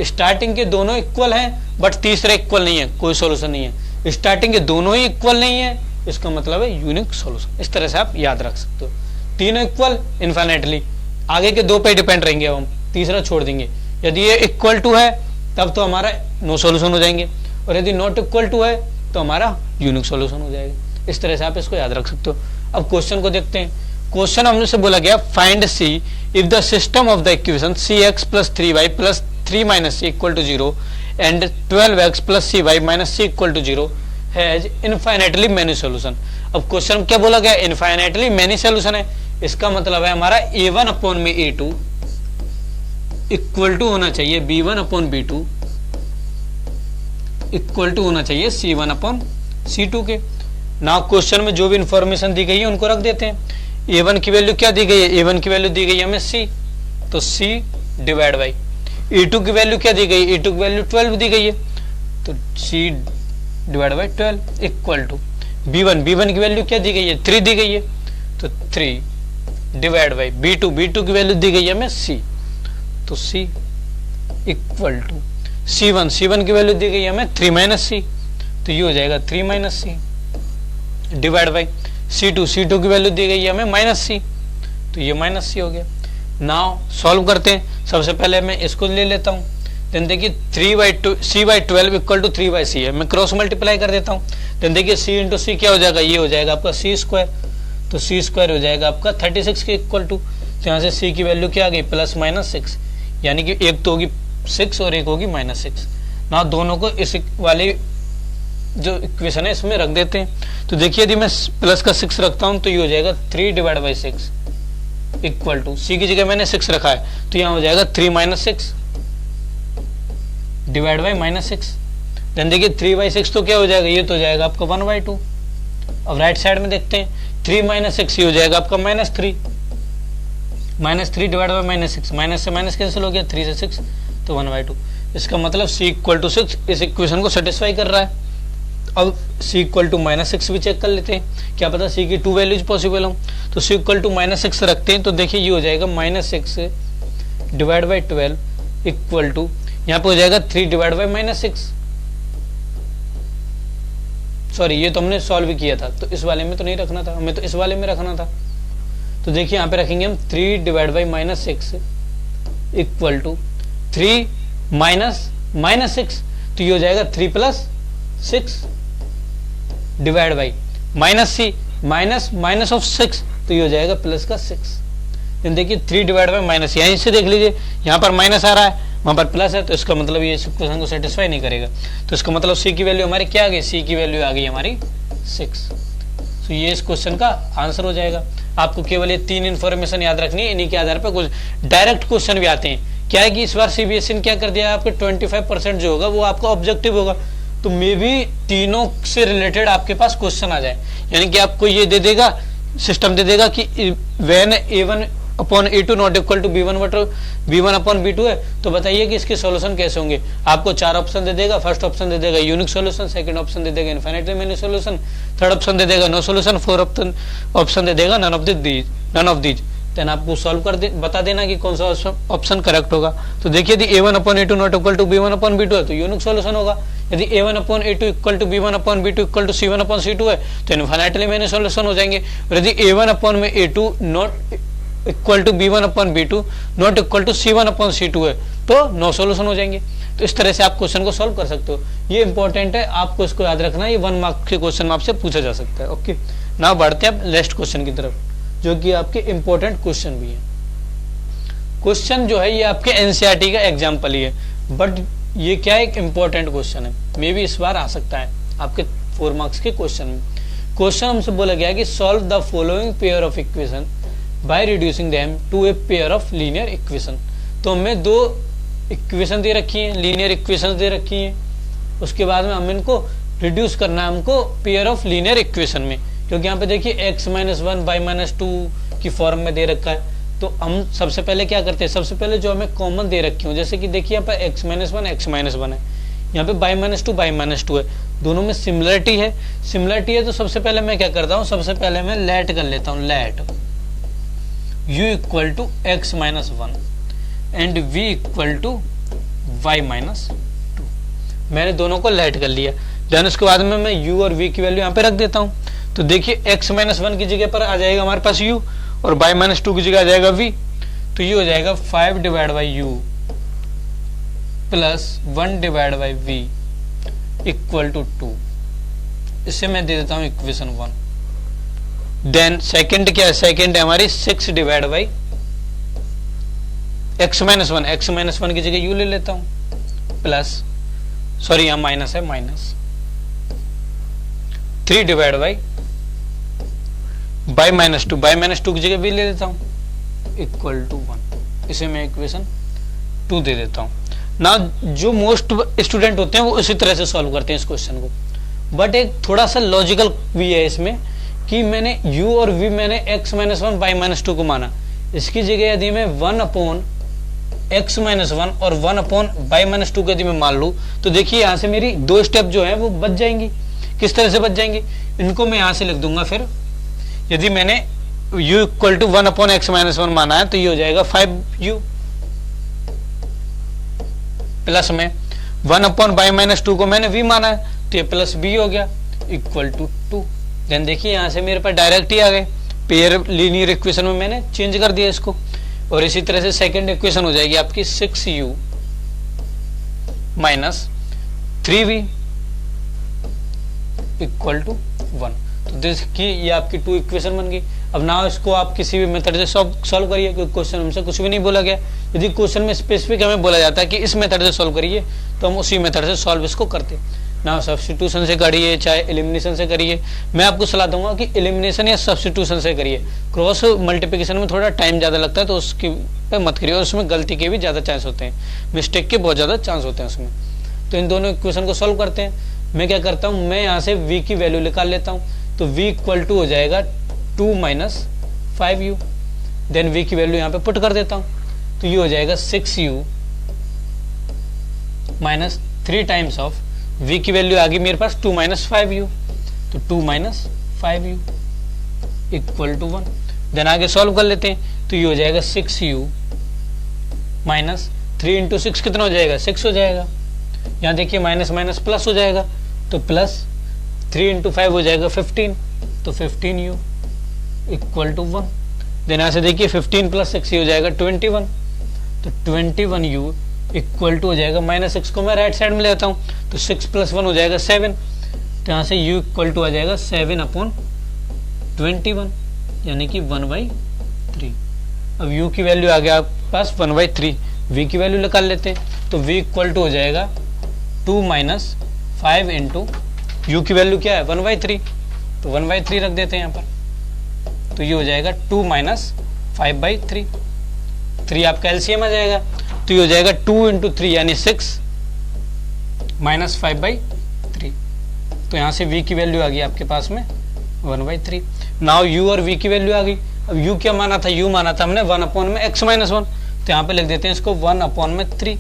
S2: स्टार्टिंग के दोनों इक्वल हैं बट तीसरा इक्वल नहीं है, कोई सॉल्यूशन नहीं है। स्टार्टिंग के दोनों ही इक्वल नहीं है, इसका मतलब है यूनिक सॉल्यूशन। इस तरह से आप याद रख सकते हो। तीनों इक्वल, इनफाइनाइटली, आगे के दो पे डिपेंड रहेंगे, हम तीसरा छोड़ देंगे। यदि ये इक्वल टू है तब तो हमारा नो सॉल्यूशन हो जाएंगे, और यदि नॉट इक्वल टू है तो हमारा यूनिक सॉल्यूशन हो जाएगा। इस तरह से आप इसको याद रख सकते हो। अब क्वेश्चन को देखते हैं। क्वेश्चन हमने से बोला गया, find c if the system of the equation cx plus 3y plus 3 minus c equal to 0 and 12x plus cy minus c equal to 0 has infinitely many solution. अब क्वेश्चन क्या बोला गया, इनफाइनाइटली मेनी सॉल्यूशन है। इसका मतलब है हमारा a1 upon में a2 इक्वल टू होना चाहिए b1 upon b2 equal to होना चाहिए c1 अपॉन c2 के। ना क्वेश्चन में जो भी इंफॉर्मेशन दी गई है उनको रख देते हैं। a1 की वैल्यू क्या दी गई है, a1 की वैल्यू दी गई है हमें c, तो c डिवाइड बाई a2 की वैल्यू क्या दी गई, a2 की वैल्यू 12 दी गई है, तो c divide by 12 equal to b1 की वैल्यू क्या दी गई है, 3 दी गई है, तो 3 डिवाइड बाई b2 की वैल्यू दी गई है हमें c, तो c इक्वल टू c1 की वैल्यू दी गई है हमें 3 माइनस c, तो ये हो जाएगा 3 minus c divide by c2 की वैल्यू दी गई है हमें माइनस c, तो ये माइनस c हो गया। नाउ सॉल्व करते हैं। सबसे पहले मैं इसको ले लेता हूँ, देन देखिए c/12 इक्वल टू 3/c है, मैं क्रॉस मल्टीप्लाई कर देता हूँ। देन देखिए c इंटू सी क्या हो जाएगा, ये हो जाएगा आपका c स्क्वायर, तो c स्क्वायर हो जाएगा आपका 36 के इक्वल टू। तो यहाँ से c की वैल्यू क्या आ गई, प्लस माइनस 6, यानी कि एक तो होगी 6 और एक होगी -6। ना दोनों को इस वाली जो इक्वेशन है इसमें रख देते हैं। तो देखिए यदि मैं प्लस का 6 रखता हूं तो ये हो जाएगा 3 डिवाइड बाई 6 इक्वल टू, सी की जगह मैंने 6 रखा है तो यहाँ हो जाएगा 3 माइनस 6 डिवाइड बाई -6। देन देखिए 3/6 तो क्या हो जाएगा, ये तो हो जाएगा आपका 1/2। अब राइट साइड में देखते हैं 3 माइनस 6 ये हो जाएगा आपका -3 डिवाइड बाई -6, माइनस से माइनस कैंसिल हो गया, 3 से 6 तो 1/2। इसका मतलब c इक्वल टू 6 इस इक्वेशन को सेटिस्फाई कर रहा है। अब c इक्वल टू -6 भी चेक कर लेते हैं, क्या पता c की 2 वैल्यूज पॉसिबल हो। तो c इक्वल टू -6 रखते हैं तो देखिए ये हो जाएगा -6 डिवाइड बाई 12 इक्वल टू, यहाँ पे हो जाएगा 3 डिवाइड बाई -6। सॉरी ये तो हमने सॉल्व किया था, तो इस वाले में तो नहीं रखना था, हमें तो इस वाले में रखना था। तो देखिए यहाँ पे रखेंगे हम 3 divide by -6 equal to 3 minus -6, तो ये हो जाएगा 3 + 6 divide by -c, minus minus of 6, तो ये हो जाएगा प्लस का 6। देन देखिए 3 डिवाइड बाय माइनस, यहीं से देख लीजिए यहाँ पर माइनस आ रहा है, वहां पर प्लस है, तो इसका मतलब ये इक्वेशन को सेटिस्फाई नहीं करेगा। तो इसका मतलब सी की वैल्यू हमारी क्या आ गई, सी की वैल्यू आ गई हमारी 6। तो ये इस क्वेश्चन का आंसर हो जाएगा। आपको केवल ये 3 इन्फॉर्मेशन याद रखनी है, इन्हीं के आधार पर कुछ डायरेक्ट क्वेश्चन भी आते हैं। क्या है कि इस बार सीबीएसई ने क्या कर दिया है, आपके 25% जो होगा वो आपका ऑब्जेक्टिव होगा, तो मे भी तीनों से रिलेटेड आपके पास क्वेश्चन आ जाए। यानी कि आपको ये दे देगा, सिस्टम दे देगा कि when a1 upon a2 not equal to b1 upon b2 है, तो बताइए कि इसके सॉल्यूशन कैसे होंगे। आपको 4 ऑप्शन दे देगा। फर्स्ट ऑप्शन दे देगा यूनिक सॉल्यूशन, सेकंड ऑप्शन दे देगा infinitely many solution, third option दे देगा नो सॉल्यूशन, फोर्थ ऑप्शन दे देगा नन ऑफ दीज। देन आपको सॉल्व कर बता देना कि कौन सा ऑप्शन करेक्ट होगा। तो देखिए यदि a1 upon a2 not equal to b1 upon b2 है तो यूनिक सॉल्यूशन होगा। यदि a1 upon a2 equal to b1 upon b2 equal to c1 upon c2 है तो इनफाइनाइटली मेनी सॉल्यूशन हो जाएंगे। और यदि a1 अपॉन में a2 not equal to b1 upon b2 not equal to c1 upon c2 है तो no solution हो जाएंगे। तो इस तरह से आप क्वेश्चन को सॉल्व कर सकते हो। ये इंपॉर्टेंट है, आपको इसको याद रखना, ये 1 मार्क के क्वेश्चन में आपसे पूछा जा सकता है। ओके, नाउ बढ़ते हैं अब नेक्स्ट क्वेश्चन की तरफ, जो कि आपके इंपॉर्टेंट क्वेश्चन भी है। क्वेश्चन जो है ये आपके एनसीईआरटी का एग्जाम्पल ही है, बट ये क्या एक इंपॉर्टेंट क्वेश्चन है, मे भी इस बार आ सकता है आपके 4 मार्क्स के क्वेश्चन में। क्वेश्चन हमसे बोला गया कि solve the following pair of equation by reducing them to a pair of linear equation. तो हमें 2 इक्वेशन दे रखी है, लीनियर इक्वेशन दे रखी है, उसके बाद में हम इनको रिड्यूस करना है हमको पेयर ऑफ लीनियर इक्वेशन में, क्योंकि यहाँ पे देखिए x माइनस 1 बाई माइनस 2 की फॉर्म में दे रखा है। तो हम सबसे पहले क्या करते हैं, सबसे पहले जो हमें कॉमन दे रखी हूँ, जैसे कि देखिए यहाँ पर x माइनस 1 है, यहाँ पे बाई माइनस 2 है, दोनों में सिमिलरिटी है। तो सबसे पहले मैं क्या करता हूँ, सबसे पहले मैं लेट कर लेता हूँ, let u equal to x minus 1 and v equal to y minus 2। मैंने दोनों को लेट कर लिया। देन उसके बाद में मैं u और v की वैल्यू यहाँ पे रख देता हूँ। तो देखिए x माइनस 1 की जगह पर आ जाएगा हमारे पास u और y माइनस 2 की जगह आ जाएगा v। तो ये हो जाएगा 5 divide by u plus 1 divide by v equal to 2। इसे मैं दे देता हूँ इक्वेशन 1। देन सेकंड क्या है, सेकंड है हमारी 6 डिवाइड बाई x माइनस 1 की जगह u ले लेता हूं, प्लस सॉरी यहाँ माइनस है, माइनस 3 डिवाइड बाई माइनस 2 की जगह v ले लेता हूं इक्वल टू 1। इसे मैं इक्वेशन 2 दे देता हूं ना। जो मोस्ट स्टूडेंट होते हैं वो इसी तरह से सॉल्व करते हैं इस क्वेश्चन को, बट एक थोड़ा सा लॉजिकल भी है इसमें कि मैंने u और v मैंने x माइनस 1 बाई माइनस 2 को माना। इसकी जगह यदि मैं 1 अपॉन x माइनस 1 और 1 अपॉन बाई माइनस 2 को यदि मैं मान लूँ तो देखिए यहाँ से मेरी 2 स्टेप जो है वो बच जाएंगी। किस तरह से बच जाएंगी, इनको मैं यहाँ से लिख दूंगा। फिर यदि मैंने u equal to 1 upon x minus 1 माना है तो ये हो जाएगा 5u, प्लस में 1 अपॉन बाई माइनस 2 को मैंने v माना है तो ये प्लस b हो गया इक्वल टू 2। देन देखिए यहाँ से मेरे पास डायरेक्ट ही आ गए, पेयर लीनियर इक्वेशन में मैंने चेंज कर दिया इसको। और इसी तरह से सेकंड इक्वेशन हो जाएगी आपकी 6u minus 3v equal to 1। तो देखिए ये आपकी 2 इक्वेशन बन गई। अब ना इसको आप किसी भी मेथड से सॉल्व करिए, क्योंकि क्वेश्चन हमसे कुछ भी नहीं बोला गया। यदि क्वेश्चन में स्पेसिफिक हमें बोला जाता है कि इस मेथड से सॉल्व करिए तो हम उसी मेथड से सॉल्व इसको करते। ना सब्स्टिट्यूशन से करिए चाहे एलिमिनेशन से करिए, मैं आपको सलाह दूंगा कि एलिमिनेशन या सब्स्टिट्यूशन से करिए। क्रॉस मल्टीप्लिकेशन में थोड़ा टाइम ज़्यादा लगता है तो उसकी पे मत करिए, और उसमें गलती के भी ज़्यादा चांस होते हैं, मिस्टेक के बहुत ज़्यादा चांस होते हैं उसमें। तो इन दोनों इक्वेशन को सॉल्व करते हैं। मैं क्या करता हूँ, मैं यहाँ से v की वैल्यू निकाल लेता हूँ। तो v इक्वल टू हो जाएगा 2 माइनस 5u। देन v की वैल्यू यहाँ पे पुट कर देता हूँ तो ये हो जाएगा 6u minus 3 times of v की वैल्यू आ गई मेरे पास 2 माइनस 5u, तो 2 minus 5u equal to 1। Then आगे सॉल्व कर लेते हैं तो ये हो जाएगा 6u माइनस 3 इंटू 6 कितना हो जाएगा, 6 हो जाएगा। यहाँ देखिए माइनस माइनस प्लस हो जाएगा तो प्लस 3 इंटू 5 हो जाएगा 15, तो 15u इक्वल टू 1। देन यहाँ से देखिए 15 प्लस 6 हो जाएगा 21, तो 21u इक्वल टू हो जाएगा माइनस 6 को मैं राइट साइड में लेता हूँ तो 6 प्लस 1 हो जाएगा 7, तो यहाँ से u इक्वल टू आ जाएगा 7 अपॉन 21 यानी कि 1/3। अब u की वैल्यू आ गया आपके पास 1/3, v की वैल्यू निकाल लेते हैं। तो v इक्वल टू हो जाएगा 2 - 5 इंटू u की वैल्यू क्या है 1/3, तो 1/3 रख देते हैं यहाँ पर। तो ये हो जाएगा 2 - 5/3, 3 आपका एलसीएम आ जाएगा। तो ये हो जाएगा 2 × 3 यानी 6 - 5/3। तो यहाँ से v की वैल्यू आ गई आपके पास में 1/3। नाउ u और v की वैल्यू आ गई। अब u क्या माना था, u माना था हमने 1/(x-1), तो यहाँ पे लिख देते हैं इसको 1/3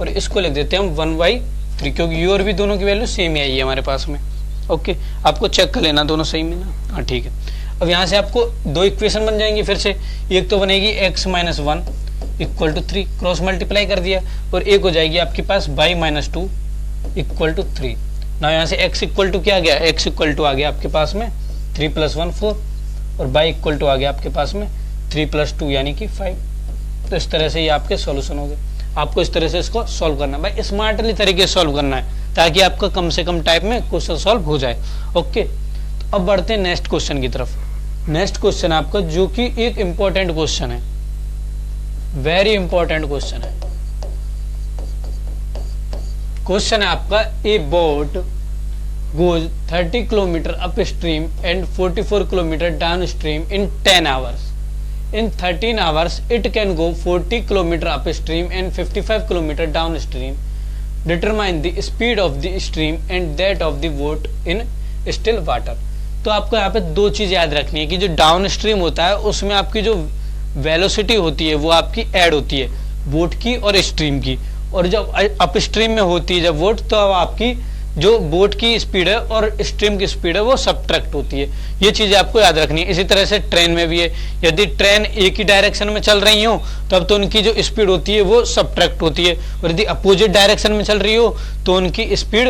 S2: और इसको लिख देते हैं हम 1/3, क्योंकि u और v दोनों की वैल्यू सेम ही आई है हमारे पास में। ओके, आपको चेक कर लेना दोनों सही में ना। हाँ ठीक है। अब यहाँ से आपको दो इक्वेशन बन जाएंगी फिर से। एक तो बनेगी x-1 = 3, क्रॉस मल्टीप्लाई कर दिया, और एक हो जाएगी आपके पास y-2 = 3। ना यहाँ से x इक्वल टू क्या आ गया, x इक्वल टू आ गया आपके पास में 3 + 1 4, और y इक्वल टू आ गया आपके पास में 3 + 2 यानी कि 5। तो इस तरह से ये आपके सॉल्यूशन हो गए। आपको इस तरह से इसको सॉल्व करना है भाई, स्मार्टली तरीके से सॉल्व करना है, ताकि आपका कम से कम टाइप में क्वेश्चन सॉल्व हो जाए। ओके, तो अब बढ़ते हैं नेक्स्ट क्वेश्चन की तरफ। नेक्स्ट क्वेश्चन आपका जो कि एक इंपॉर्टेंट क्वेश्चन है, वेरी इंपॉर्टेंट क्वेश्चन है। क्वेश्चन है आपका, ए boat goes 30 km upstream and 44 km downstream in 10 hours. In 13 hours, it can go 40 km upstream and 55 km downstream. Determine the speed of the stream and that of the boat in still water. तो आपको यहाँ पे दो चीज याद रखनी है कि जो डाउन स्ट्रीम होता है उसमें आपकी जो वेलोसिटी होती है वो आपकी ऐड होती है बोट की और स्ट्रीम की, और जब अप स्ट्रीम में होती है जब बोट, तो अब आपकी जो बोट की स्पीड है और स्ट्रीम की स्पीड है वो सबट्रैक्ट होती है। ये चीजें आपको याद रखनी है। इसी तरह से ट्रेन में भी है, यदि ट्रेन एक ही डायरेक्शन में चल रही हो तब तो उनकी जो स्पीड होती है वो सबट्रैक्ट होती है, और यदि अपोजिट डायरेक्शन में चल रही हो तो उनकी स्पीड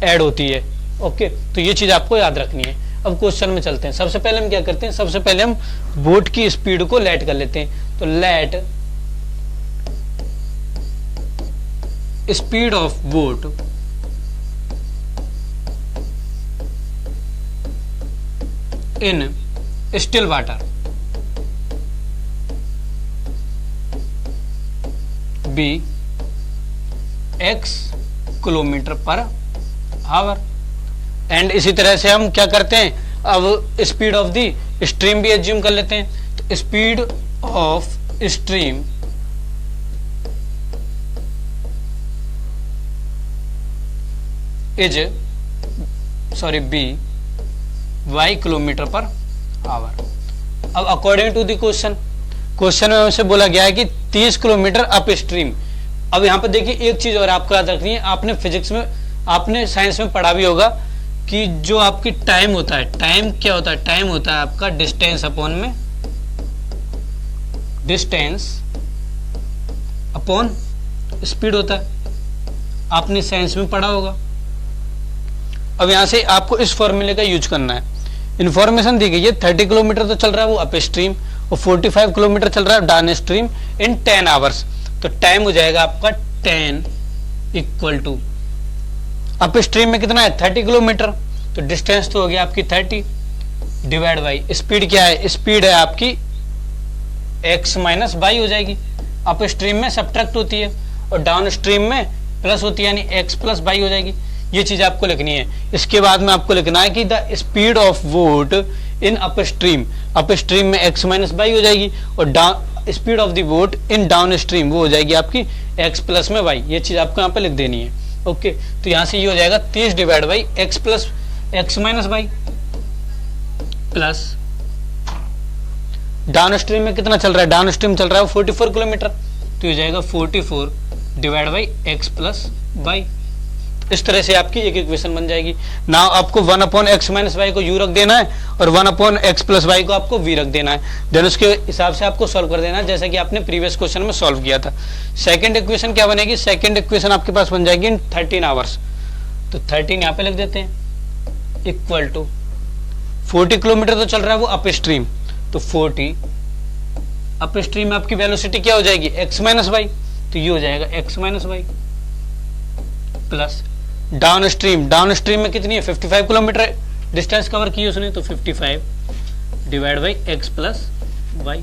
S2: ऐड होती है। ओके, तो ये चीज आपको याद रखनी है। अब क्वेश्चन में चलते हैं। सबसे पहले हम क्या करते हैं, सबसे पहले हम बोट की स्पीड को लेट कर लेते हैं। तो let speed of boat in still water be x km/h। And इसी तरह से हम क्या करते हैं, अब स्पीड ऑफ द स्ट्रीम भी एज्यूम कर लेते हैं। तो speed of stream is be y km/h। अब अकॉर्डिंग टू द क्वेश्चन में हमसे बोला गया है कि 30 किलोमीटर अप स्ट्रीम। अब यहाँ पर देखिए एक चीज और आपको याद रखनी है, आपने फिजिक्स में, आपने साइंस में पढ़ा भी होगा कि जो आपकी टाइम होता है, टाइम क्या होता है, टाइम होता है आपका डिस्टेंस अपॉन में डिस्टेंस अपॉन स्पीड होता है। आपने साइंस में पढ़ा होगा। अब यहां से आपको इस फॉर्मूले का यूज करना है। इन्फॉर्मेशन दी गई है 30 किलोमीटर तो चल रहा है वो अप स्ट्रीम और 45 किलोमीटर चल रहा है डाउन स्ट्रीम इन 10 आवर्स। तो टाइम हो जाएगा आपका 10 = अप स्ट्रीम में कितना है 30 किलोमीटर, तो डिस्टेंस तो हो गया आपकी 30 डिवाइड बाई स्पीड क्या है, स्पीड है आपकी x - y हो जाएगी। अप स्ट्रीम में सबट्रैक्ट होती है और डाउन स्ट्रीम में प्लस होती है, यानी x + y हो जाएगी। ये चीज आपको लिखनी है। इसके बाद में आपको लिखना है कि the speed of boat in up stream में x - y हो जाएगी, और speed of the boat in down stream वो हो जाएगी आपकी x + में y। ये चीज आपको यहाँ पे लिख देनी है। ओके, तो यहाँ से ये हो जाएगा 30 divide by x - y plus down stream में कितना चल रहा है, डाउन स्ट्रीम चल रहा है 44 किलोमीटर, तो ये हो जाएगा 44 डिवाइड बाई x + y। इस तरह से आपकी एक इक्वेशन बन जाएगी। नाउ आपको 1/x - y को u रख देना है और 1/x + y को आपको v रख देना है। देन उसके हिसाब से आपको सॉल्व कर देना है, जैसा कि आपने प्रीवियस क्वेश्चन में सॉल्व किया था। सेकंड इक्वेशन क्या बनेगी, सेकंड इक्वेशन आपके पास बन जाएगी इन 13 आवर्स। तो 13 यहाँ पे लिख देते हैं इक्वल टू 40 किलोमीटर तो चल रहा है वो अप स्ट्रीम, तो 40 अप स्ट्रीम में आपकी वेलोसिटी क्या हो जाएगी x - y, तो ये हो जाएगा x - y plus down stream में कितनी है 55 किलोमीटर डिस्टेंस कवर की उसने तो 55 divide by x plus y.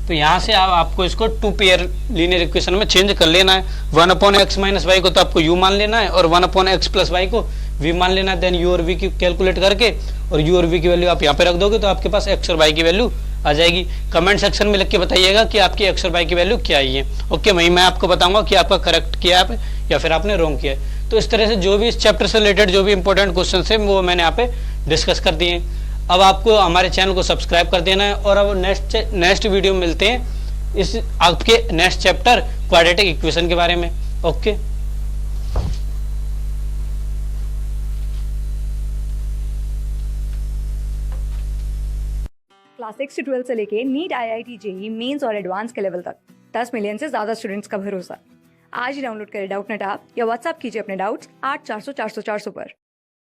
S2: तो यहाँ से आपको इसको टू पेयर लीनियर इक्वेशन में चेंज कर लेना है। 1/x माइनस वाई को तो आपको u मान लेना है और 1/x प्लस वाई को v मान लेना है। देन u और v की कैलकुलेट करके और u और v की वैल्यू आप यहाँ पे रख दोगे तो आपके पास x और y की वैल्यू आ जाएगी। कमेंट सेक्शन में लिख के बताइएगा कि आपकी x और y की वैल्यू क्या आई है। ओके, वही मैं आपको बताऊंगा कि आपका करेक्ट किया है या फिर आपने रॉन्ग किया है। तो इस तरह से जो भी इस चैप्टर से रिलेटेड जो भी इंपॉर्टेंट क्वेश्चन है वो मैंने यहाँ पे डिस्कस कर दिए। अब आपको हमारे चैनल को सब्सक्राइब कर देना है और अब नेक्स्ट वीडियो में मिलते हैं इस आपके नेक्स्ट चैप्टर क्वाड्रेटिक इक्वेशन के बारे में। ओके,
S1: क्लास 6 से 12 से लेके नीट, IIT, JEE मेंस और एडवांस के लेवल तक 10 मिलियन से ज्यादा स्टूडेंट्स का भरोसा। आज ही डाउनलोड करें डाउटनेट ऐप या व्हाट्सएप कीजिए अपने डाउट्स 8400 400 400 पर।